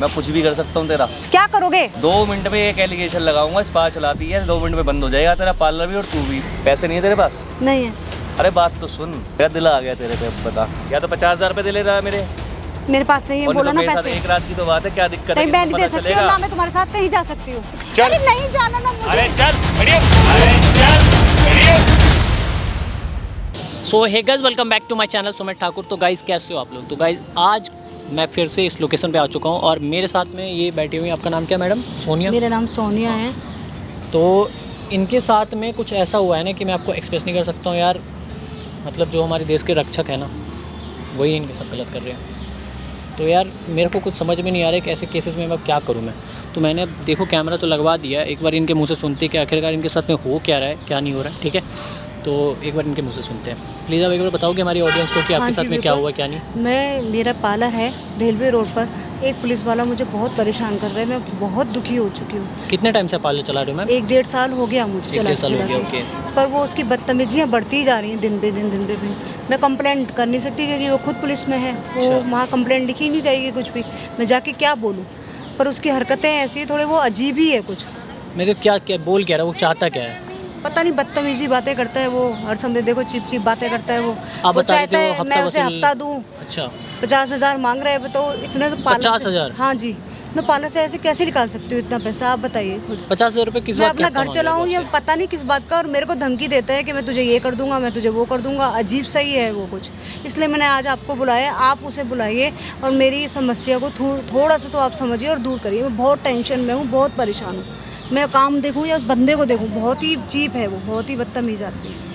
मैं कुछ भी कर सकता हूँ तेरा। क्या करोगे? 2 मिनट में एक एलिगेशन लगाऊंगा, स्पा चलाती है, 2 मिनट में बंद हो जाएगा तेरा पार्लर भी और तू भी। पैसे नहीं है तेरे पास? नहीं है। अरे बात तो सुन, मेरा दिल आ गया तेरे पे, बता। या तो 50,000 रुपए दे ले रहा है मेरे पास नहीं है, और बोला तो ना मेरे साथ पैसे। एक रात की तो बात है, क्या दिक्कत है? नहीं, मैं नहीं किसको दे पता सकती हूँ चलेगा? ना, मैं तुम्हारे साथ कहीं जा सकती हूँ। चल। अरे नहीं जाना ना मुझे। अरे चल, so hey guys, welcome back to my channel Sumit Thakur. तो गाइस कैसे हो आप लोग? तो गाइस आज मैं फिर से इस लोकेशन पे आ चुका हूँ और मेरे साथ में ये बैठी हुई। आपका नाम क्या मैडम? सोनिया। मेरा नाम सोनिया है। तो इनके साथ में कुछ ऐसा हुआ है ना कि मैं आपको एक्सप्रेस नहीं कर सकता हूँ यार। मतलब जो हमारे देश के रक्षक है ना, वही इनके साथ गलत कर रहे हैं। तो यार मेरे को कुछ समझ में नहीं आ रहा है कि ऐसे केसेस में अब क्या करूँ मैं। तो मैंने अब देखो कैमरा तो लगवा दिया, एक बार इनके मुंह से सुनते कि आखिरकार इनके साथ में हो क्या रहा है, क्या नहीं हो रहा है। ठीक है, तो एक बार इनके मुंह से सुनते हैं। प्लीज़ आप एक बार बताओ कि हमारी ऑडियंस को कि आपके साथ में क्या हुआ क्या नहीं। मेरा पार्लर है रेलवे रोड पर। एक पुलिस वाला मुझे बहुत परेशाान कर रहा है, मैं बहुत दुखी हो चुकी हूँ। कितने टाइम से पार्लर चला रहे हो मैम? 1-1.5 साल हो गया मुझे चलाते। ओके। पर वो उसकी बदतमीजियाँ बढ़ती ही जा रही हैं दिन पे दिन। मैं कंप्लेंट कर नहीं सकती क्योंकि वो खुद पुलिस में है। वो वहाँ कंप्लेंट लिखी नहीं जाएगी कुछ भी, मैं जाके क्या बोलूँ। पर उसकी हरकतें ऐसी थोड़े वो अजीब ही है कुछ। मैं तो क्या बोल क्या रहा है, वो चाहता क्या है? पता नहीं, बदतमीजी बातें करता है वो हर समय। देखो चिप बातें करता है वो। आप वो बता रहे थे चाहता वो है मैं उसे हफ्ता दूँ। अच्छा, 50,000 मांग रहे हैं, तो इतने तो पार्लर 50,000? हाँ जी, मैं पार्लर से ऐसे कैसे निकाल सकती हूँ इतना पैसा, आप बताइए खुद। 50,000 रुपये किस मैं बात अपना घर चलाऊँ या पता नहीं किस बात का, और मेरे को धमकी देता है कि मैं तुझे ये कर दूंगा, मैं तुझे वो कर दूंगा। अजीब सही है वो कुछ, इसलिए मैंने आज आपको बुलाया। आप उसे बुलाइए और मेरी समस्या को थोड़ा सा तो आप समझिए और दूर करिए। मैं बहुत टेंशन में हूँ, बहुत परेशान हूँ। मैं काम देखूँ या उस बंदे को देखूँ, बहुत ही चीप है वो, बहुत ही बदतमीज आदमी है।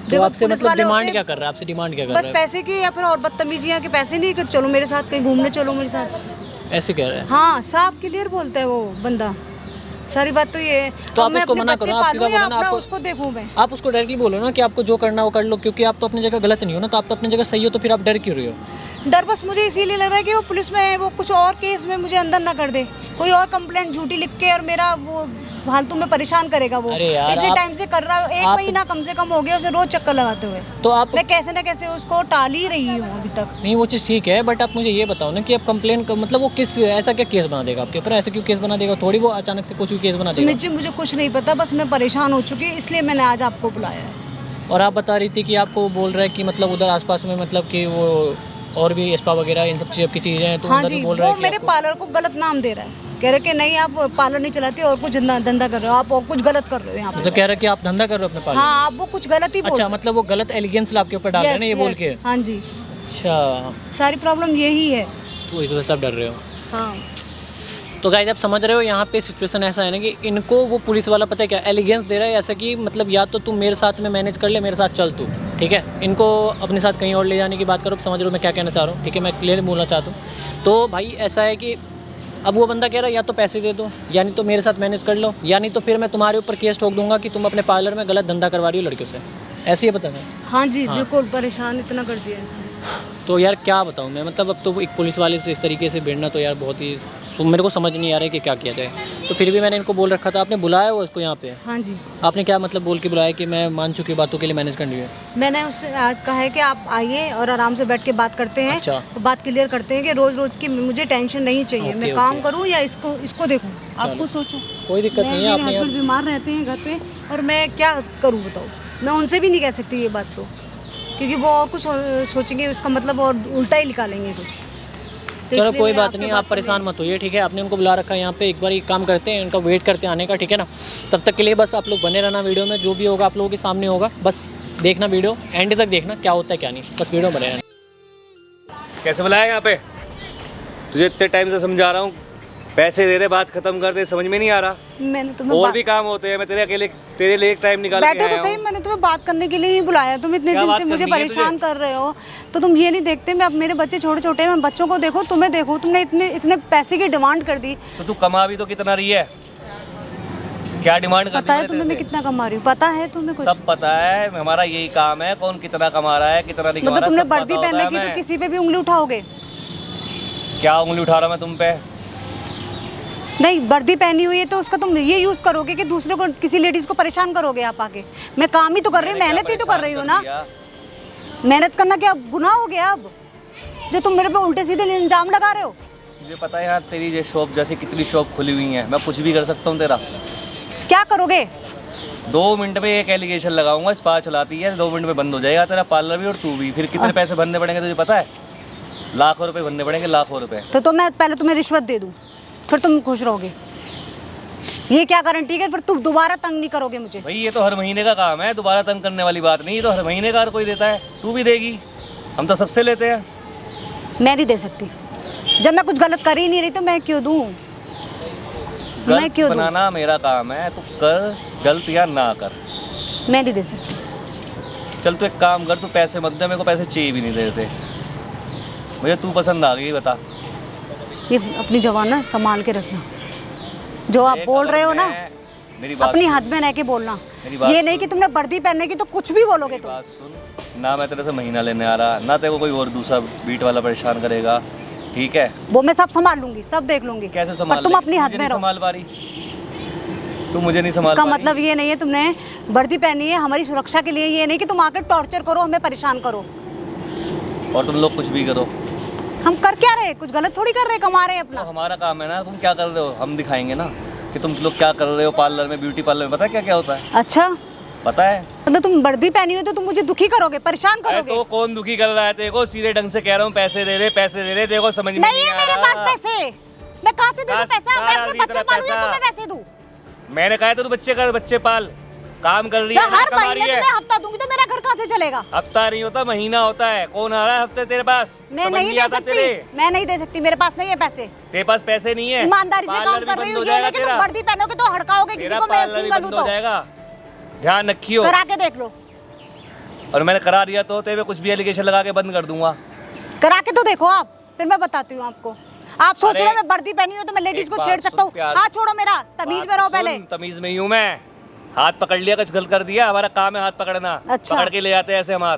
तो आपसे मतलब डिमांड क्या कर रहा है? आपसे डिमांड क्या कर रहा बस है? पैसे की, या फिर और बदतमीजियाँ के पैसे नहीं, कि चलो मेरे साथ कहीं घूमने चलो मेरे साथ। ऐसे कह रहा है? हाँ, साफ क्लियर बोलता है वो बंदा। सारी बात तो ये है। तो अब आप मैं उसको अपने मना बच्चे करो, आप सीधा पालूं या बोलो ना। अपना आपको उसको देखूं मैं। आप उसको डायरेक्टली बोलो ना कि आपको जो करना वो कर लो, क्योंकि आप तो अपनी जगह गलत नहीं हो ना। तो आप तो अपनी जगह सही हो, तो फिर आप डर क्यों रहे हो? डर बस मुझे इसीलिए लग रहा है कि वो पुलिस में है, वो कुछ और केस में मुझे अंदर ना कर दे, कोई और कंप्लेंट झूठी लिख के, और मेरा वो फालतू में परेशान करेगा वो। अरे यार, इतने टाइम से कर रहा है, 1 महीना कम से कम हो गया उसे रोज चक्कर लगाते हुए। तो आप मैं कैसे ना कैसे उसको टाल ही रही हूँ अभी तक। नहीं, वो चीज़ ठीक है, बट आप मुझे ये बताओ ना कि आप कंप्लेन मतलब वो किस ऐसा क्या केस बना देगा आपके ऊपर? ऐसा क्यों केस बना देगा? थोड़ी वो अचानक से कुछ भी केस बना देगा? सुमित जी, मुझे कुछ नहीं पता, बस मैं परेशान हो चुकी हूँ, इसलिए मैंने आज आपको बुलाया है। और आप बता रही थी कि आपको बोल रहा है कि मतलब उधर आसपास में मतलब कि वो और भी स्पा वगैरह इन सब चीज़ की चीज़ें हैं, तो हाँ उधर जी, भी बोल रहा है वो कि मेरे पार्लर को गलत नाम दे रहा है। कह रहे कि नहीं, आप पार्लर नहीं चलाते और कुछ धंधा कर रहे हो, आप और कुछ गलत कर रहे हो यहाँ पे। तो कह रहा है कि आप धंधा कर रहे हो अपने पार्लर? हाँ, आप वो कुछ गलत ही बोल। अच्छा, मतलब वो गलत एलिगेंस आपके ऊपर डाल रहे हैं ना, ये बोल के? हाँ जी, अच्छा, सारी प्रॉब्लम यही है। तो इस वजह से आप डर रहे हो? हाँ, तो गाइस आप समझ रहे हो, यहाँ पे सिचुएशन ऐसा है ना कि इनको वो पुलिस वाला पता है क्या एलिगेंस दे रहा है, ऐसा कि मतलब या तो तुम मेरे साथ में मैनेज कर ले, मेरे साथ चल तू, ठीक है। इनको अपने साथ कहीं और ले जाने की बात करो। समझ रहे हो मैं क्या कहना चाह रहा हूँ? ठीक है, मैं क्लियर बोलना चाहता हूँ। तो भाई ऐसा है कि अब वो बंदा कह रहा है या तो पैसे दे दो, यानी तो मेरे साथ मैनेज कर लो, यानी तो फिर मैं तुम्हारे ऊपर केस ठोक दूंगा कि तुम अपने पार्लर में गलत धंधा करवा रही हो लड़कियों से। ऐसे ही बता दें। हाँ जी, बिल्कुल परेशान इतना कर दिया इसने। तो यार क्या बताऊँ मैं, मतलब अब तो एक पुलिस वाले से इस तरीके से भिड़ना तो यार बहुत ही, तो मेरे को समझ नहीं आ रहा है कि क्या किया जाए। तो फिर भी मैंने इनको बोल रखा था। आपने बुलाया वो इसको यहाँ पे? हाँ जी, आपने क्या मतलब बोल के बुलाया कि मैं मान चुकी हूँ बातों के लिए मैनेज करनी है? मैंने उससे आज कहा है कि आप आइए और आराम से बैठ के बात करते हैं। अच्छा। बात क्लियर करते हैं कि रोज़ की मुझे टेंशन नहीं चाहिए। ओके, मैं काम करूँ या इसको देखूँ, आपको सोचूं। कोई दिक्कत नहीं है। आपने हस्बैंड बीमार रहते हैं घर पे, और मैं क्या करूँ बताओ। मैं उनसे भी नहीं कह सकती ये बात तो, क्योंकि वो और कुछ सोचेंगे, इसका मतलब और उल्टा ही निकालेंगे कुछ। तो चलो इसलिए कोई मैं बात आपसे नहीं, आप परेशान मत होइए, ठीक है। आपने उनको बुला रखा है यहाँ पे, एक बार ये काम करते हैं, इनका वेट करते हैं आने का, ठीक है ना। तब तक के लिए बस आप लोग बने रहना वीडियो में, जो भी होगा आप लोगों के सामने होगा। बस देखना वीडियो एंड तक, देखना क्या होता है क्या नहीं, बस वीडियो बने रहना। कैसे बुलाया यहाँ पे? तुझे इतने टाइम से समझा रहा हूँ, पैसे दे दे, बात खत्म कर दे, समझ में नहीं आ रहा? मैंने तुम्हें और भी काम होते हैं, मैं तेरे लिए एक टाइम निकाल के बैठो तो आया सही, हूँ। मैंने तुम्हें बात करने के लिए ही बुलाया। तुम इतने क्या दिन बात से मुझे करनी है परेशान तुझे? कर रहे हो, तो तुम ये नहीं देखते। मैं अब मेरे बच्चे छोटे हैं, मैं बच्चों को देखो, तुम्हें देखो। तुमने इतने पैसे की डिमांड कर दी। तो तू कमा भी तो कितना रही है? क्या डिमांड कर दी पता है मैंने तुम्हें मैं तेरे से? कितना कमा रही हूँ? पता है तुम्हें कुछ? सब पता है, हमारा यही काम है, कौन कितना कमा रहा है, कितना नहीं कमा मतलब रहा, तुमने सब पता वर्दी होता पहनने है की तो हमें। किसी पे भी उंगली उठाओगे? क्या उंगली उठा रहा मैं तुम पे? नहीं, वर्दी पहनी हुई है तो उसका तुम ये यूज करोगे कि दूसरे को, किसी लेडीज को परेशान करोगे आप आके। मैं काम ही तो कर रही हूँ, मेहनत ही तो कर रही हूँ ना। मेहनत करना क्या गुनाह हो गया अब, जो तुम मेरे पे उल्टे सीधे इल्जाम लगा रहे हो? तुझे पता है यार तेरी ये शॉप जैसे कितनी शॉप खुली हुई है, मैं कुछ भी कर सकता हूँ तेरा। क्या करोगे? 2 मिनट में एक एलिगेशन लगाऊंगा, स्पा चलाती है, 2 मिनट में बंद हो जाएगा तेरा पार्लर भी और तू भी। फिर कितने पैसे भरने पड़ेंगे तुझे पता है? लाखों रुपए भरने पड़ेंगे, लाखों रुपए। तो मैं पहले तुम्हें रिश्वत दे दूँ, फिर तुम खुश रहोगे? ये क्या गारंटी है फिर तुम दोबारा तंग नहीं करोगे मुझे? भाई ये तो हर महीने का काम है, दोबारा तंग करने वाली बात नहीं। ये तो हर महीने का हर कोई देता है, तू भी देगी, हम तो सबसे लेते हैं। मैं नहीं दे सकती। जब मैं कुछ गलत कर ही नहीं रही तो मैं क्यों दूँ? मैं गलत क्यों दूँ? बनाना मेरा काम है, तू कर गलत या ना कर। मैं नहीं दे सकती। चल तू एक काम कर, तू पैसे मत दे, मेरे को पैसे चाहिए भी नहीं तेरे से। मुझे तू पसंद आ गई, बता। ये अपनी जबान ना संभाल के रखना। जो आप देख, बोल रहे हो ना, मेरी बात अपनी सुन, हद में रह के बोलना। मेरी बात ये नहीं सुन। कि तुमने वर्दी पहनने की तो कुछ भी बोलोगे मेरी तुम। बात सुन, ना मैं तेरे से महीना लेने आ रहा, ना तेरे को कोई और दूसरा बीट वाला परेशान करेगा, ठीक है? वो मैं सब संभाल लूंगी, सब देख लूंगी। कैसे पर संभाल तुम लेगी? अपनी हद मुझे में नहीं रहो। संभाल पा रही तू, मुझे नहीं संभाल इसका पा रही। मतलब ये नहीं है तुमने वर्दी पहनी है हमारी सुरक्षा के लिए, ये नहीं कि तुम आकर टॉर्चर करो, हमें परेशान करो। और तुम लोग कुछ भी करो, हम कर क्या रहे? कुछ गलत थोड़ी कर रहे, कमा रहे हैं तो अपना। हमारा काम है ना। तुम क्या कर रहे हो हम दिखाएंगे ना कि तुम लोग क्या कर रहे हो पार्लर में, ब्यूटी पार्लर में। पता है क्या क्या होता है? अच्छा, पता है? मतलब तुम वर्दी पहनी हो तो तुम मुझे दुखी करोगे, परेशान अरे करोगे? तो कौन दुखी कर रहा है तेरे को? सीधे ढंग से कह रहा हूँ, पैसे दे दे, पैसे दे दे। देखो समझ में नहीं नहीं है आ मेरे रहा। पास पैसे। मैं कहाँ से दूँ पैसा? मैं अपने बच्चे पालूं या पैसा। तुम्हें पैसे दूँ? मैंने कहा है तू बच्चे कर, बच्चे पाल, काम कर रही जब है ना, हर कमा महीने रही है। तुम्हें हफ्ता दूंगी तो मेरा घर कहाँ से चलेगा? हफ्ता नहीं होता, महीना होता है। कौन आ रहा है हफ्ते तेरे पास? मैं समझ नहीं दे आता सकती, तेरे? मैं नहीं दे सकती, मेरे पास नहीं है पैसे। तेरे पास पैसे नहीं है, ईमानदारी से काम पार्लर भी कर रही बंद हूँ, हो ये जाएगा नहीं कि तुम तेरा। वर्दी पहनोगे तो हड़काओगे किसी तेरा को, मैं पार्लर भी सिंगल बंद हूँ हो तो। जाएगा, ध्यान रखियो। करा के देख लो। और मैंने करा दिया तो तेरे पे कुछ भी एलिगेशन लगा के बंद कर दूंगा। करा के तो देखो आप, फिर मैं बताती हूँ आपको। आप सोच अरे, रहे हो मैं वर्दी पहनी हूँ तो मैं लेडीज एक को बात छेड़ सुन सकता हूँ? प्यार हाथ छोड़ो मेरा, तमीज में रहो बात पहले। सुन, तमीज में ही हूँ मैं। हाथ पकड़ लिया, कुछ गलत कर दिया, हमारा काम है हाथ पकड़ना। अच्छा। पकड़ के ले जाते हैं ऐसे हम हाथ।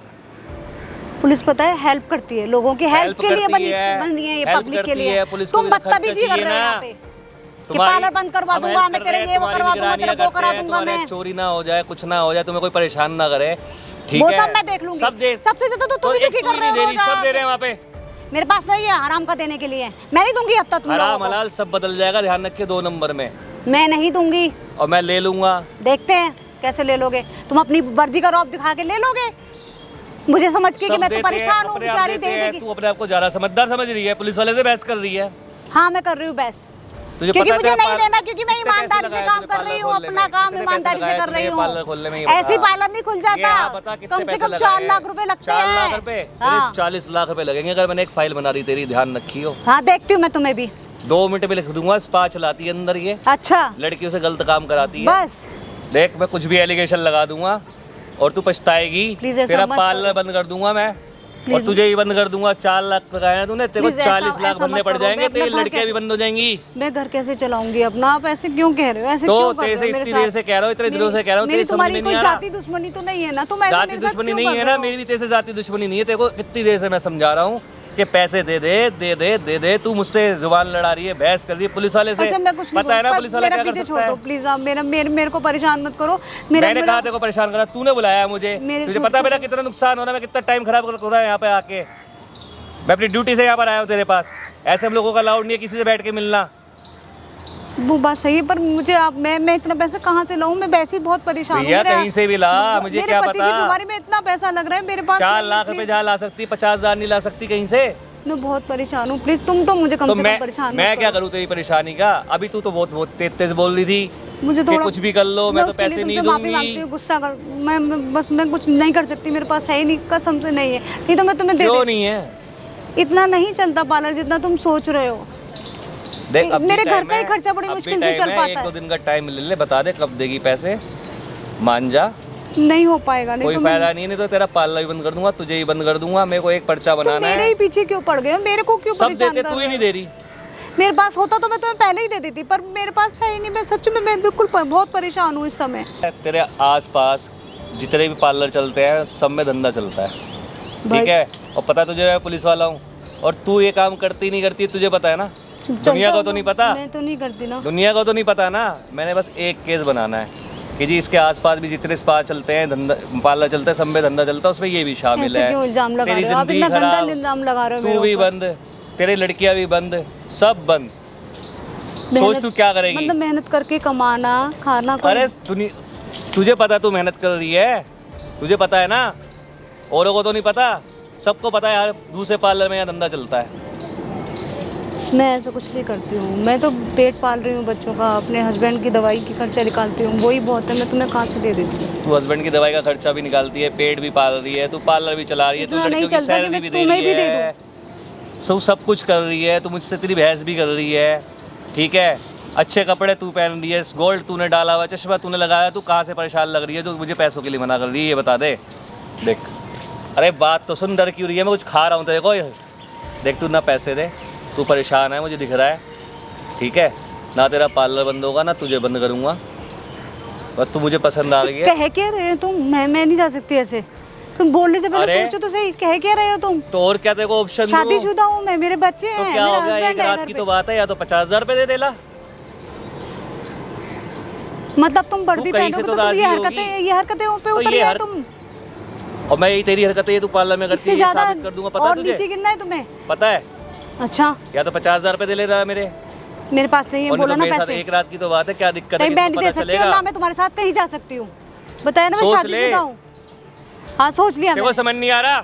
पुलिस पता है हेल्प करती है, लोगों की हेल्प के लिए करती बनी है, बनी है ये, हेल्प पब्लिक के करती लिए। है, पुलिस को तुम भी तो खर्चा बदतमीजी कर चाहिए रहे हो ना। यहाँ पे कि तुम्हारी- पार्लर बंद करवा हम दूंगा हेल्प मैं, कर तेरे रहे हैं, ये वो तुम्हारी करवा दूंगा, तेरे निगरानियां वो करा करते हैं, दूंगा तुम्हारे मैं। चोरी ना हो जाए, कुछ ना हो जाए, तुम्हें कोई परेशान ना करे, ठीक वो है? सब मैं देख लूंगी। सब दे, सबसे ज्यादा तो तुम ही एक दुखी तू कर ही रहे नहीं हो दे रही, सब रोज दे रहे हैं आके। वहाँ पे। मेरे पास नहीं है हराम का देने के लिए, मैं नहीं दूंगी हफ्ता तुम लोगों हराम को। हलाल सब बदल जाएगा, ध्यान रखिए 2 नंबर में। मैं नहीं दूंगी, और मैं ले लूंगा। देखते हैं कैसे ले लोगे। तुम अपनी वर्दी का रौब दिखा के ले लोगे, मुझे समझ के कि सब मैं तो देते हैं, परेशान हूँ, अपने आप बेचारी देते दे हैं। देगी। तू अपने आप को ज्यादा समझदार समझ रही है, पुलिस वाले से बहस कर रही है। हाँ मैं कर रही हूँ बहस, तुझे क्योंकि पता है मुझे तेरा नहीं देना, क्योंकि मैं कितने पैसे ईमानदारी से लगाए काम तूने कर रही हूँ, पार्लर खोलने अपना में? काम कितने ईमानदारी पैसे से कर लगाए रही तूने पार्लर खोलने में, ये हूँ। बता। ऐसी पार्लर नहीं खुल ये जाता, हाँ, बता कितने कम से पैसे कम लगाए 4 हैं? लाख रुपए लगते 4 हैं। लाख रुपए? हाँ। करीब 40 लाख रुपए लगेंगे अगर मैंने एक फाइल बना दी तेरी, ध्यान रखियो। हाँ देखती हूँ मैं तुम्हें भी। 2 मिनट में लिख दूंगा, स्पा चलाती है अंदर ये, अच्छा लड़कियों से गलत काम कराती है। बस, देख मैं कुछ भी एलिगेशन लगा दूंगा और तू पछताएगी। Please ऐसा तेरा मत पार्लर करो। बंद कर दूंगा मैं, और Please। तुझे ही बंद कर दूंगा। 4 लाख लगाया है तूने, तेरे को Please ऐसा- 40 लाख ऐसा भरने मत पड़ करो, जाएंगे, मैं अपना तेरी घर लड़कियां भी कैसे- बंद हो जाएंगी। मैं घर कैसे चलाऊंगी अपना? आप ऐसे क्यों कह रहे हो? ऐसे तो क्यों कर तेरे रहे से हो मेरे इतनी साथ? देर से कह रहा हूँ, इतने दिनों से कह रहा हूँ, मेरी तेरी समझ तुम्हारी में कोई नहीं आ रहा। जाति दुश्मनी तो नहीं है ना? तुम ऐसे जाति मेरे साथ दुश्मनी क्यों नहीं कर है रहे ना, हो? मेरी भी तेरे से जाति दुश्मनी नहीं है। तेरे को कितनी देर से मैं समझा रहा हूँ कि पैसे दे दे दे दे दे दे। तू मुझसे जुबान लड़ा रही है, बहस कर रही है पुलिस वाले से। अच्छा मैं कुछ नहीं पता है ना बोल- पुलिस वाला मेरा क्या कर पीछे सकता छोड़ दो है? प्लीज। आप मेरे को परेशान मत करो। मैंने कहा तेरे को परेशान करा, तूने बुलाया मुझे। मेरे तुझे छोटे- पता है मेरा कितना नुकसान हो रहा है, मैं कितना टाइम खराब कर रहा है यहाँ पे आके। मैं अपनी ड्यूटी से यहाँ पर आया हूँ तेरे पास। ऐसे हम लोगों का अलाउड नहीं है किसी से बैठ के मिलना। वो बात सही है, पर मुझे आप मैं इतना पैसा कहाँ से लाऊं? मैं वैसे ही बहुत परेशान हूँ। भैया मेरा- कहीं से भी ला, मुझे क्या मेरे पति की पता। बीमारी में इतना पैसा लग रहा है मेरे पास। 4 लाख रुपए जहाँ ला सकती, 50,000 नहीं ला सकती कहीं से। मैं बहुत परेशान हूँ, प्लीज तुम तो मुझे कम तो से कम परेशान मैं मत क्या करो। करूँ तेरी परेशानी का? अभी तू तो बहुत तेज बोल रही थी मुझे कि थोड़ा कुछ भी कर लो, मैं तो उसके लिए पैसे नहीं तुमसे माफी मांगती दूंगी। हूँ, गुस्सा कर मैं कुछ नहीं कर सकती, मेरे पास है ही नहीं, कसम से नहीं है। नहीं तो मैं तुम्हें दे क्यों देती। नहीं है? इतना नहीं चलता पार्लर जितना तुम सोच रहे हो। देख अब मेरे घर का ही खर्चा बड़ी मुश्किल से चल पाता है। 1-2 दिन का टाइम ले ले, बता दे कब देगी पैसे, मान जा। नहीं हो पाएगा। नहीं कोई तो फायदा नहीं है, नहीं तो तेरा पार्लर भी बंद कर दूंगा, तुझे ही बंद कर दूंगा। मेरे को एक पर्चा तुम बनाना मेरे है। ही पीछे क्यों पड़ गए हो? मेरे को क्यों सब परेशान देते, कर तू ही रहे नहीं हो? दे रही। मेरे पास होता तो मैं तुम्हें पहले ही दे देती, पर मेरे पास है ही नहीं। मैं सच में मैं बिल्कुल बहुत परेशान हूँ इस समय। तेरे आसपास जितने भी पार्लर चलते हैं सब में धंधा चलता है, ठीक है? और पता तुझे मैं पुलिस वाला हूँ, और तू ये काम करती नहीं करती तुझे पता है ना? दुनिया को तो नहीं पता। मैं तो नहीं करती ना। दुनिया को तो नहीं पता ना। मैंने बस एक केस बनाना है कि जी इसके आसपास भी जितने स्पा चलते हैं, धंधा पार्लर चलता है, सब में धंधा चलता है, उसमें ये भी शामिल ऐसे है। क्यों इल्जाम लगा तेरी रहे हो? आप जिंदगी इतना गंदा खराब, इल्जाम लगा रहे हो तू मेरे भी ऊपर। बंद, तेरी लड़कियां भी बंद, सब बंद। सोच तू क्या करेगी। मतलब मेहनत करके कमाना खाना कोई अरे तुझे पता तू मेहनत कर रही है, तुझे पता है ना, औरों को तो नहीं पता, सबको पता है यार दूसरे पार्लर में यहाँ धंधा चलता है। मैं ऐसा कुछ नहीं करती हूँ। मैं तो पेट पाल रही हूँ बच्चों का, अपने हस्बैंड की दवाई की खर्चा निकालती हूँ, वही बहुत है। मैं तुम्हें कहाँ से दे देती हूँ। तू हस्बैंड की दवाई का खर्चा भी निकालती है, पेट भी पाल रही है, तू पार्लर भी चला रही है, तू इतना नहीं लड़कियों की चलता कि सैलरी मैं भी दे तुम्हें रही भी दे है, सब कुछ कर रही है, तू मुझसे तेरी बहस भी कर रही है, ठीक है। अच्छे कपड़े तू पहन रही है, गोल्ड तूने डाला हुआ, चश्मा तूने लगाया, तू कहाँ से परेशान लग रही है जो मुझे पैसों के लिए मना कर रही है, ये बता दे। देख, अरे बात तो सुन, डर क्यों रही है, मैं कुछ खा रहा हूँ तेरे को। देख तू ना पैसे दे, तू परेशान है, मुझे दिख रहा है, ठीक है ना। तेरा पार्लर बंद होगा ना तुझे बंद करूँगा, बस तू मुझे पसंद आ गई है। कह क्या रहे हो तुम? मैं नहीं जा सकती ऐसे। तुम बोलने से पहले सोचो तो सही, कह क्या रहे हो तुम? तो और क्या तेरे को ऑप्शन दूं? शादीशुदा हूँ मैं, मेरे बच्चे तो हैं, क्या मेरा हो गया, एक हस्बैंड है रात घर की पे। तो बात है, या तो 50,000 रुपए दे देला। मतलब तुम वर्दी कहीं से पहनोगे तो तो तुम राजी ये होगी। हरकतें पे तो उतर ये गए हर- तुम। और मैं यही तेरी हरकतें ये तू पार्लर में करती इससे है, ये ज्यादा साबित कर दूंगा, पता है और तुझे? नीचे गिरना है तुम्हें? पता है, अच्छा, या तो 50,000 रुपए दे ले रहा है मेरे पास नहीं है, और नहीं बोला तो ना मेरे साथ पैसे। एक रात की तो बात है, क्या दिक्कत है, नहीं, मैं किसको नहीं दे पता सकती हूँ चलेगा? ना, मैं तुम्हारे साथ कहीं जा सकती हूँ। बताया ना मैं सोच ले। शादीशुदा हूँ। हाँ सोच लिया तेरे को मैंने। समझ नहीं आ रहा,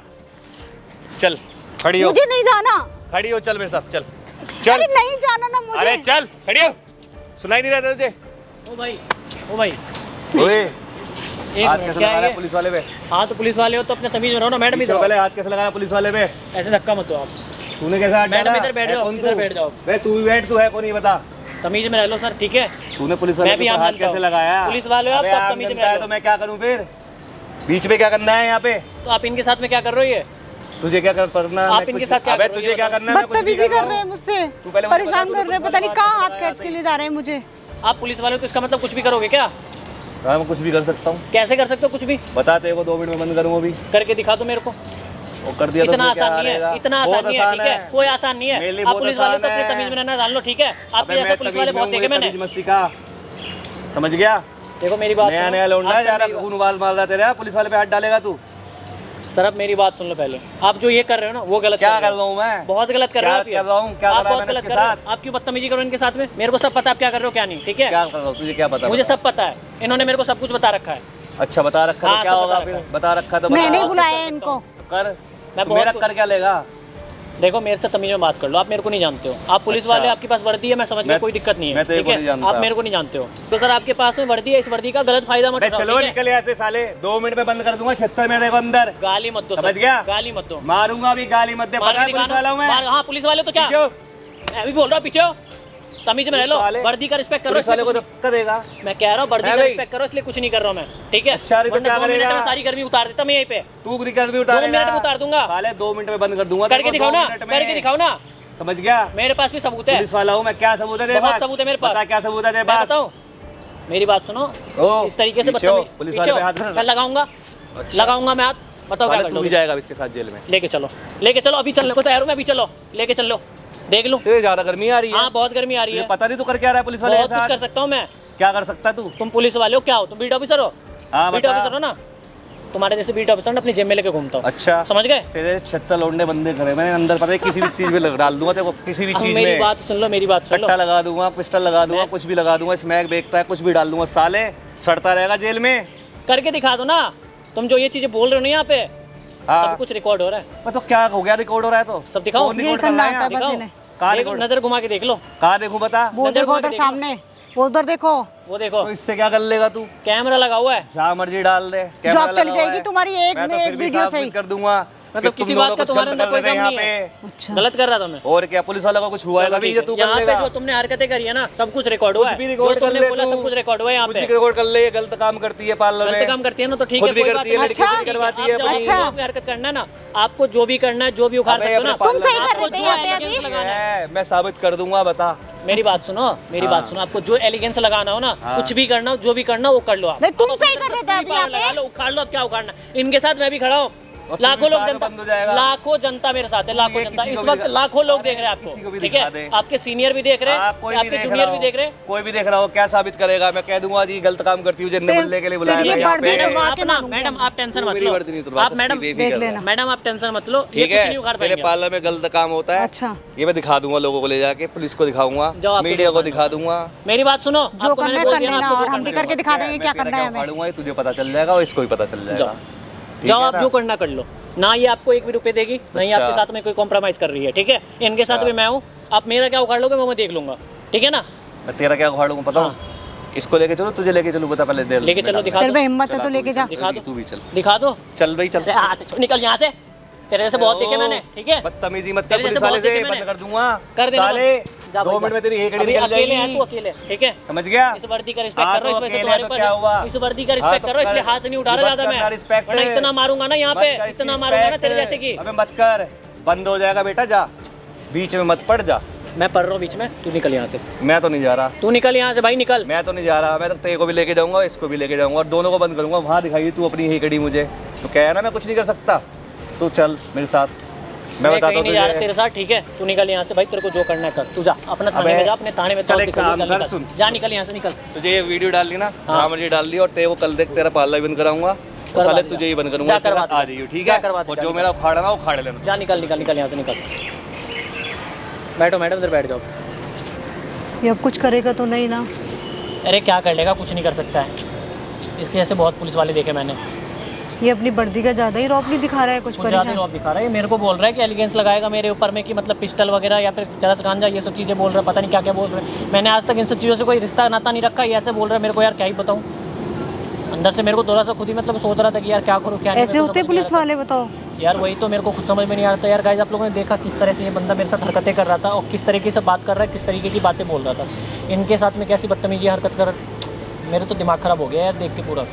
चल खड़ी हो, मुझे नहीं जाना। खड़ी हो, चल मेरे साथ, चल चल। अरे नहीं जाना ना मुझे। अरे चल खड़ी हो, सुनाई नहीं देता तुझे? ओ भाई ओए, एक हाथ मिनट, कैसे क्या लगा है रहा है ये? पुलिस वाले पे? हाँ तो पुलिस वाले हो तो अपने तमीज में रहो ना, मैडम पीछे इधर आओ। पहले हाथ कैसे लगाया पुलिस वाले पे? ऐसे धक्का मत दो आप, तूने कैसे हाथ मैडम डाला? इधर बैठ है जाओ, कौन इधर तू? बैठ जाओ। बे तू भी बैठ, तू है कौन ये बता। तमीज में रह लो सर, ठीक है? तूने पुलिस वाले मैं भी के ऊपर आम हाथ बनता कैसे हूँ। लगाया? पुलिस वाले हो आप, अबे तो आप आम तमीज में जनता है रह लो। तो मैं क्या करूं फिर? बीच में क्या करना है यहाँ पे? तो आप इनके साथ में क्या कर रहे हो? ये तुझे क्या करना है? आप मैं इनके कुछ- साथ क्या अबे कर रहे हो तुझे ये क्या बताओ। करना है? मैं कुछ नहीं बदतमीजी कर रहा कर रहे हैं हूँ। मुझसे, तू पहले मुझे बता, परेशान तू कर रहे हैं, पुलिस पता नहीं वाले कहाँ हाथ हाथ कैसे खींच के ले जा रहे हैं मुझे। आप पुलिस वाले हो तो इसका मतलब कुछ भी करोगे क्या? हाँ मैं कुछ भी कर सकता हूँ, कैसे कर सकते हो कुछ भी? बता तेरे को 2 मिनट में बंद करूँ अभी। करके दिखा दो मेरे को। वो कर दिया तो इतना फिर क्या आसान नहीं हारेगा? है, इतना बहुत आसान नहीं है, ठीक है? है। कोई आसान नहीं मेरे है। लिए आप बहुत पुलिस वाले हो तो आसान अपनी है। तमीज में रहना जान लो, ठीक है? अबे आपके जैसे मैं पुलिस तमीज वाले में बहुत हूँ, देखे मुझे मैंने। तमीज मत सिखा, समझ गया? देखो मेरी बात नया सुनो। नया लौंडा आप है, जा सर रहा खून उबाल मार रहा है तेरा, पुलिस वाले पे हाथ डालेगा तू? सर अब मेरी बात सुन लो पहले। आप जो ये कर रहे हो ना वो गलत क्या कर कर रहे रहा हो। हूँ मैं? बहुत गलत कर रहे हो आप ये। क्या कर रहा हूँ? क्या आप कर रहा है बहुत मैंने गलत इसके कर रहे हो। साथ? आप क्यों बदतमीजी करो इनके साथ में? मेरे को सब पता है आप क्या कर रहे हो क्या नहीं, ठीक है? क्या कर रहा हूँ? तुझे क्या पता? मुझे बता। सब पता है, इन्होंने मेरे को सब कुछ बता रखा है। अच्छा बता रखा हाँ, तो क्या सब होगा बता फिर? रखा है। बता रखा तो मैं बता। नहीं बुलाया है इनको। कर, मैं तो मेरा बहुत- कर क्या लेगा? देखो मेरे से तमीज में बात कर लो, आप मेरे को नहीं जानते हो। आप पुलिस अच्छा। वाले, आपके पास वर्दी है, मैं समझ गया, मैं- कोई दिक्कत नहीं है, मैं तेरे ठीक को नहीं है? जानता। आप मेरे को नहीं जानते हो तो सर आपके पास में वर्दी है, इस वर्दी का गलत फायदा मत अबे उठाओ, चलो ठीक है? निकल यहाँ से साले, 2 मिनट में बंद कर दूंगा, 76 में देखो अंदर। गाली मत दो समझ सर, गया? गाली मत दो। मारूंगा भी, गाली मत दे, मार पता है के पुलिस दिखाना। वाला हूँ मैं। हाँ पुलिस वाले हो तो क्या? पीछे हो। मैं भी बोल रहा हूँ पीछे हो, तमीज में रह लो, पुलिस वाले- वर्दी का रिस्पेक्ट करो। पुलिस वाले को इसलिए धक्का देगा। कुछ- मैं कह रहा हूँ वर्दी है का भाई? रिस्पेक्ट करो, इसलिए कुछ नहीं कर रहा हूँ मैं, ठीक है? अच्छा, अरे तो वरना क्या 2 मिनट करेगा? में सारी गर्मी उतार देता मैं यहीं पे। तू रिकॉर्ड भी उतारेगा। 2 मिनट में उतार दूंगा। साले 2 मिनट में बंद कर दूंगा करके तेरे को, दिखाओ 2 ना, मिनट में। करके दिखाओ ना। समझ गया? मेरे पास भी सबूत है, पुलिस वाला हूँ मैं, क्या सबूत है तेरे बहुत पास? सबूत है मेरे पास। बता क्या सबूत है तेरे मैं पास? बताऊं? मेरी बात सुनो, ओ, इस तरीके से पीछे हो, बदतमीजी- पुलिस पीछे वाले हो। पे हाथ मैं लगाऊंगा, अच्छा। लगाऊंगा मैं हाथ, बताओ क्या साले कर तू भी लोगे? जाएगा अब इसके साथ जेल में। लेके चलो, लेके चलो, अभी चलने को तैयार हूँ मैं, अभी चलो, लेके चलो, देख लूं। तुझे ज्यादा गर्मी आ रही है? हाँ बहुत गर्मी आ रही तुझे है, पता नहीं तू कर क्या रहा है पुलिस वाले के बहुत कुछ साथ? कर सकता हूँ मैं। क्या कर सकता है तू? तुम पुलिस वाले हो, क्या हो तुम? बीट ऑफिसर हो? हाँ बीट बता। ऑफिसर हो ना? तुम्हारे जैसे बीट ऑफिसर अपनी जेब में लेके घूमता हूँ, अच्छा समझ गए? तेरे 76 लौंडे बंदे करे मैंने अंदर, पता है किसी भी चीज में डाल दूंगा तेरे को, किसी भी अब चीज मेरी में बात सुन लो, मेरी बात सुन लो। कट्टा लगा दूंगा, पिस्टल लगा दूंगा, मैं- कुछ भी लगा दूंगा, स्मैक बेचता है कुछ भी डाल दूंगा, साले सड़ता रहेगा जेल में। करके दिखा दो ना। तुम जो ये चीजें बोल रहे हो ना यहाँ पे, हाँ सब कुछ रिकॉर्ड हो रहा है। तो क्या हो गया, रिकॉर्ड हो रहा है तो सब दिखाओ। कौन ये रिकॉर्ड कर करना रहा है आता है यहाँ? बस दिखाओ। इन्हें। कहाँ देखो, रिकॉर्ड? नजर घुमा के देख लो, कहाँ देखूं बता? वो नजर देखो घुमा के उधर देख लो। सामने, वो उधर देखो। वो देखो तो इससे क्या कर लेगा तू? कैमरा लगा हुआ है। जहाँ मर्जी डाल दे, कैमरा जॉब चली लगा हुआ जाएगी है। तुम्हारी एक मैं तो में फिर एक भी वीडियो साबित सही। कर दूंगा मतलब कि तुम किसी दोनों बात का कुछ तुम्हारे गलत अंदर कर कोई रहे थे दम यहाँ नहीं है। पे। अच्छा गलत कर रहा था मैं। और क्या पुलिस वाला का कुछ हुआ है चलो कभी? ठीक ये है। तू यहाँ कर पे लेगा? जो तुमने हरकतें करी है ना, सब कुछ रिकॉर्ड हुआ कुछ भी है। जो रिकॉर्ड कर तुमने ले बोला तू। सब कुछ रिकॉर्ड हुआ है यहाँ कुछ पे। भी रिकॉर्ड कर ले, ये गलत काम करती है पार्लर में। गलत काम करती है ना तो ठीक खुद है, भी कोई करती बात है, नहीं। लड़कियों से भी ठीक है, करवाती आप है जब अपनी। जो भी हरकत करना है ना, आपको जो भी करना है, जो भी उखाड़ अबे सकते हो ना, अपने तुम सही कर आपको रहे थे जो यहाँ पे एलिगेंस अभी। लगाना है। मैं साबित कर दूंगा, बता। मेरी बात सुनो, मेरी हाँ। बात सुनो, आपको जो एलिगेंस लगाना हो ना, हाँ। कुछ भी करना हो, जो भी करना हो वो कर लो आप। नहीं, तुम आप सही अपनी कर रहे थे तरफ से अभी यहाँ लगा पे। लो, उखाड़ लो, अब क्या उखाड़ना। इनके साथ मैं भी खड़ा हूँ, और लाखों लोग तुम्हारा जनता, बंद हो जाएगा। लाखों जनता मेरे साथ है, लाखों ये जनता किसी इस को भी वक्त दिखा- लाखों लोग देख रहे हैं किसी को आपको, भी ठीक दिखा है, दे। आपके सीनियर भी देख रहे हैं, कोई भी आपके देख जूनियर रहा भी देख रहे हैं। कोई भी देख रहा हो, क्या साबित करेगा? मैं कह दूंगा जी गलत काम करती हूँ, जिन्हें बोलने के लिए बुलाया ये था यहाँ बर्दी पे। तो मैडम वहाँ आप के ना, मानूंगी मैडम मैं। आप टेंशन तू मत मेरी लो, वर्दी नहीं तुड़वा आप सकती, मैडम बेफिक्र देख रह। लेना। मैडम आप टेंशन मत लो, ये ठीक कुछ नहीं है, उखाड़ तेरे पाएंगे। पार्लर में गलत काम होता है, अच्छा ये मैं दिखा दूंगा लोगों को, ले जाके पुलिस को दिखाऊंगा, जाओ, आपको मीडिया को जो दिखा दूंगा। मेरी बात सुनो, जो आपको मैंने करना है बोल कर दिया ना, लेना, आपको और जो हम भी करना है। करके दिखा देंगे मैं क्या तेरा करना है हमें। उखाड़ूंगा, ये तुझे पता चल जाएगा और इसको भी पता चल जाएगा। ठीक जाओ है आप ना? जो करना कर लो, ना ये आपको एक भी रुपए देगी, ना ही अच्छा। आपके साथ में कोई कॉम्प्रोमाइज कर रही है, ठीक है, इनके साथ अच्छा। भी मैं हूँ, आप मेरा क्या उखाड़ लोगे वो मैं देख लूंगा, ठीक है ना। मैं तेरा क्या उखाड़ूंगा पता हूँ? इसको लेके चलो, तुझे लेके चलो, बता पहले दे लेके चलो, दिखा तेरे दो, में हिम्मत है तो लेके जा। दिखा दो, तू भी चल, दिखा दो, चल भाई चल। अरे हाथ निकल यहाँ से, तेरे जैसे बहुत देखे मैंने, ठीक है, बदतमीजी मत कर तेरे पुलिस जैसे वाले बहुत देखे से, मैंने। बंद कर दूंगा। कर देना साले जा 2 भाई, मिनट में तेरी एक अभी घड़ी निकल अकेले है जाएगी। तू, अकेले, ठीक है, समझ गया? इस वर्दी का रिस्पेक्ट हाँ, कर रहा हूँ, तो इस वजह से अकेले तुम्हारे तो क्या हुआ? ऊपर इस वर्दी का हाँ, रिस्पेक्ट तो कर रहा हूँ, इसलिए कर- हाथ नहीं उठा रहा मत ज्यादा करना मैं, रिस्पेक्ट। वरना इतना मारूंगा ना यहाँ मत पे, कर इतना इसकी मारूंगा ना रिस्पेक्ट। तेरे जैसे की। अबे मत कर, बंद हो जाएगा बेटा, जा बीच में मत पड़ जा। मैं पढ़ रहा हूँ बीच में, तू निकल यहाँ से, मैं तो नहीं जा रहा, तू निकल यहाँ से भाई, निकल। मैं तो नहीं जा रहा, मैं तो तेरे को भी लेके जाऊंगा, इसको भी लेके जाऊंगा और दोनों को बंद करूंगा। वहाँ दिखाई तू अपनी ही कड़ी मुझे, तो क्या है ना, मैं कुछ नहीं कर सकता। तू चल मेरे साथ, मैं बताता कहीं हूँ नहीं जा रहा तुझे। तेरे साथ, ठीक है, तू निकल यहाँ से भाई, तेरे को जो करना है कर, तू जा अपना थाने अबे, में जा, अपने थाने में चल तो एक काम कर, निकल, सुन। जा निकल यहाँ से, निकल। तुझे ये वीडियो डालनी ना, हाँ। हाँ मुझे डाल दी, और तेरे को कल देख तेरा पार्लर बंद कराऊंगा, और करवा साले दे, तुझे ही बंद जा करूंगा, इसके करवा बाद दे। आ जाइयो, ठीक जा है? करवा दे, और जा जो निकल। मेरा उखाड़ा ना उखाड़ लेना। जा निकल, निकल, निकल यहाँ से, निकल। बैठो मैडम, इधर बैठ जाओ। ये अब कुछ करेगा तो नहीं ना? अरे क्या कर लेगा, कुछ नहीं कर सकता है, इसके ऐसे बहुत पुलिस वाले देखे मैंने, ये अपनी वर्दी का ज़्यादा ही रौब नहीं दिखा रहा है, कुछ कुछ ज़्यादा परेशान। रॉब दिखा रहा है, ये मेरे को बोल रहा है कि एलिगेंस लगाएगा मेरे ऊपर में, कि मतलब पिस्टल वगैरह या फिर चरस गांजा ये सब चीज़ें बोल रहा है, पता नहीं क्या क्या बोल रहा है। मैंने आज तक इन सब चीज़ों से कोई रिश्ता नाता नहीं रखा, ये ऐसे बोल रहा है मेरे को, यार क्या ही बताऊँ। अंदर से मेरे को थोड़ा सा खुद ही मतलब सोच रहा था कि यार क्या करूँ क्या नहीं, ऐसे मेरे को होते समझ नहीं पुलिस आ रहा था। वाले, बताओ। यार वही तो मेरे को खुद समझ में नहीं आ रहा था यार। गाइस आप लोगों ने देखा किस तरह से ये बंदा मेरे साथ हरकतें कर रहा था और किस तरीके से बात कर रहा है, किस तरीके की बातें बोल रहा था, इनके साथ में कैसी बदतमीजी हरकत कर, मेरे तो दिमाग ख़राब हो गया यार देख के पूरा।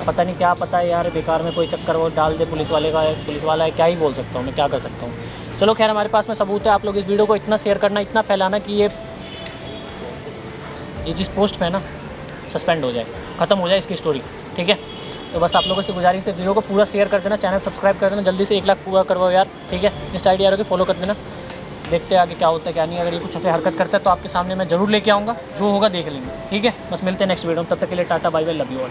पता नहीं क्या पता है यार, बेकार में कोई चक्कर वो डाल दे पुलिस वाले का, पुलिस वाला है, क्या ही बोल सकता हूँ मैं, क्या कर सकता हूँ। चलो खैर, हमारे पास में सबूत है, आप लोग इस वीडियो को इतना शेयर करना, इतना फैलाना कि ये जिस पोस्ट पे है ना सस्पेंड हो जाए, ख़त्म हो जाए इसकी स्टोरी, ठीक है। तो बस आप लोगों से गुजारिश है, वीडियो को पूरा शेयर कर देना, चैनल सब्सक्राइब कर देना, जल्दी से 1 लाख पूरा करवाओ यार, ठीक है। इंस्टा आईडी आ रही है, फॉलो कर देना, देखते हैं आगे क्या होता है क्या नहीं। अगर ये कुछ ऐसे हरकत करता है तो आपके सामने मैं ज़रूर लेके आऊँगा, जो होगा देख लेंगे, ठीक है। बस मिलते हैं नेक्स्ट वीडियो में, तब तक के लिए tata bye bye, love you all.